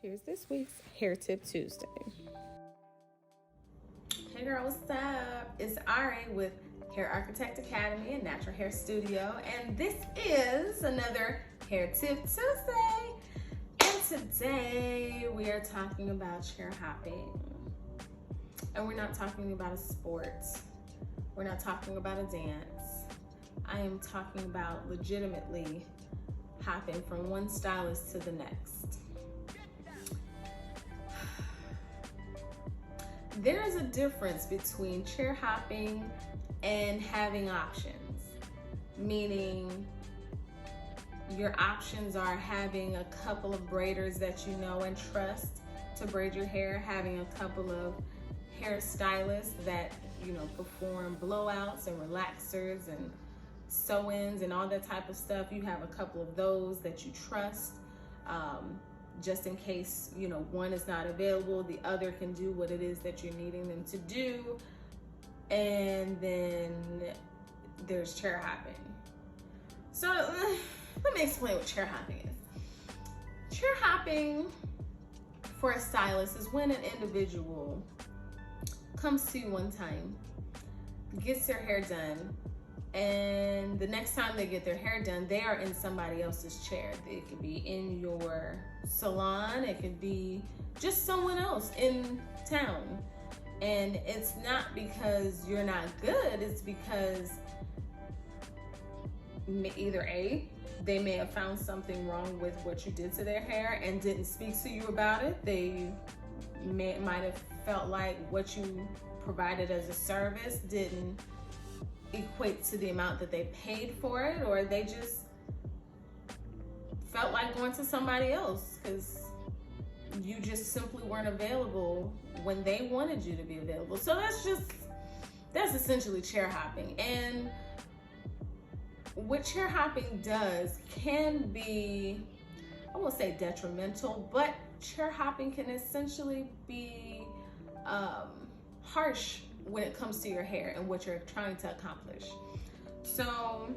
Here's this week's Hair Tip Tuesday. Hey girl, what's up? It's Ari with Hair Architect Academy and Natural Hair Studio, and this is another Hair Tip Tuesday. And today we are talking about chair hopping. And we're not talking about a sport. We're not talking about a dance. I am talking about legitimately hopping from one stylist to the next. There is a difference between chair hopping and having options, meaning your options are having a couple of braiders that you know and trust to braid your hair, having a couple of hairstylists that perform blowouts and relaxers and sew-ins and all that type of stuff. You have a couple of those that you trust. Just in case, one is not available, the other can do what it is that you're needing them to do. And then there's chair hopping. So let me explain what chair hopping is. Chair hopping for a stylist is when an individual comes to you one time, gets their hair done, and the next time they get their hair done, they are in somebody else's chair. It could be in your salon, it could be just someone else in town. And it's not because you're not good, it's because either A, they may have found something wrong with what you did to their hair and didn't speak to you about it. They might have felt like what you provided as a service didn't equate to the amount that they paid for it, or they just felt like going to somebody else because you just simply weren't available when they wanted you to be available. So that's essentially chair hopping. And what chair hopping does can be, I won't say detrimental, but chair hopping can essentially be harsh when it comes to your hair and what you're trying to accomplish. So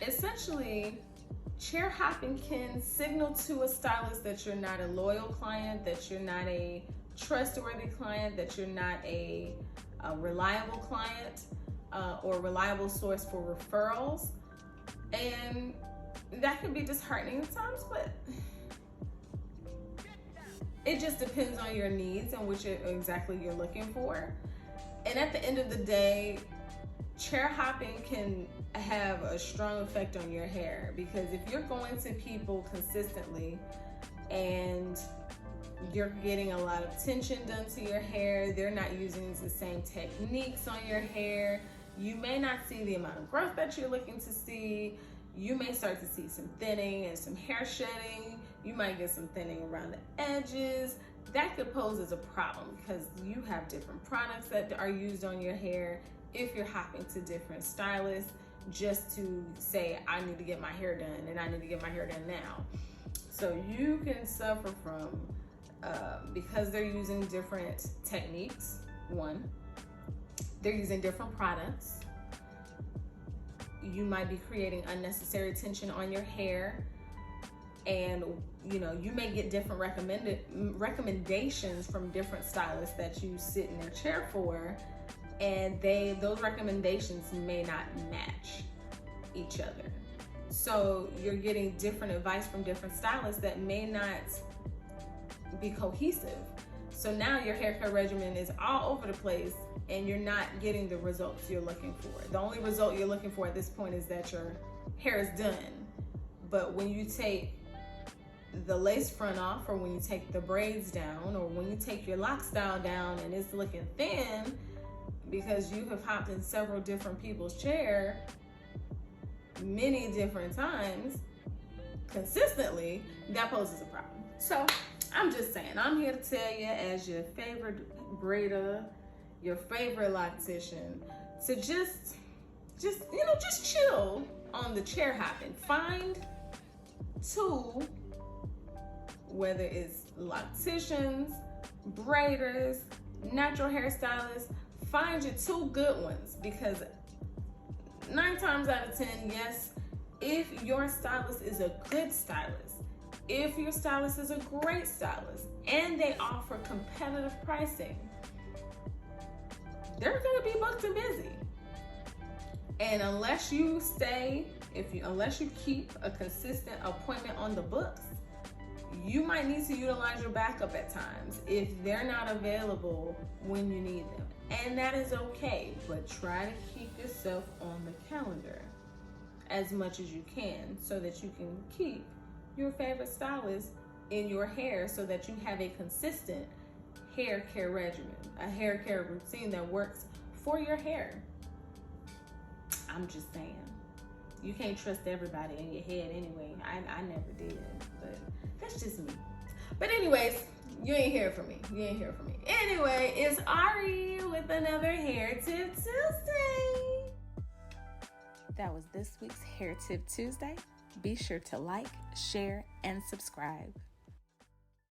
essentially, chair hopping can signal to a stylist that you're not a loyal client, that you're not a trustworthy client, that you're not a reliable client or reliable source for referrals. And that can be disheartening at times, but it just depends on your needs and what exactly you're looking for. And at the end of the day, chair hopping can have a strong effect on your hair, because if you're going to people consistently and you're getting a lot of attention done to your hair, they're not using the same techniques on your hair, you may not see the amount of growth that you're looking to see. You may start to see some thinning and some hair shedding. You might get some thinning around the edges. That could pose as a problem because you have different products that are used on your hair. If you're hopping to different stylists just to say, I need to get my hair done and I need to get my hair done now. So you can suffer from, because they're using different techniques, one, they're using different products. You might be creating unnecessary tension on your hair, and you may get different recommendations from different stylists that you sit in their chair for, and those recommendations may not match each other. So you're getting different advice from different stylists that may not be cohesive. So now your haircut regimen is all over the place and you're not getting the results you're looking for. The only result you're looking for at this point is that your hair is done. But when you take the lace front off, or when you take the braids down, or when you take your lock style down and it's looking thin because you have hopped in several different people's chair many different times consistently, that poses a problem. So I'm just saying, I'm here to tell you, as your favorite braider, your favorite loctician, to just chill on the chair hopping. Find two, whether it's locticians, braiders, natural hairstylists, find your two good ones, because 9 times out of 10, yes, if your stylist is a good stylist if your stylist is a great stylist and they offer competitive pricing, they're going to be booked and busy. And unless you keep a consistent appointment on the books, you might need to utilize your backup at times if they're not available when you need them. And that is okay, but try to keep yourself on the calendar as much as you can so that you can keep your favorite stylist in your hair so that you have a consistent hair care regimen, a hair care routine that works for your hair. I'm just saying. You can't trust everybody in your head anyway. I never did, but that's just me. But anyways, you ain't hear from me. Anyway, it's Ari with another Hair Tip Tuesday. That was this week's Hair Tip Tuesday. Be sure to like, share, and subscribe.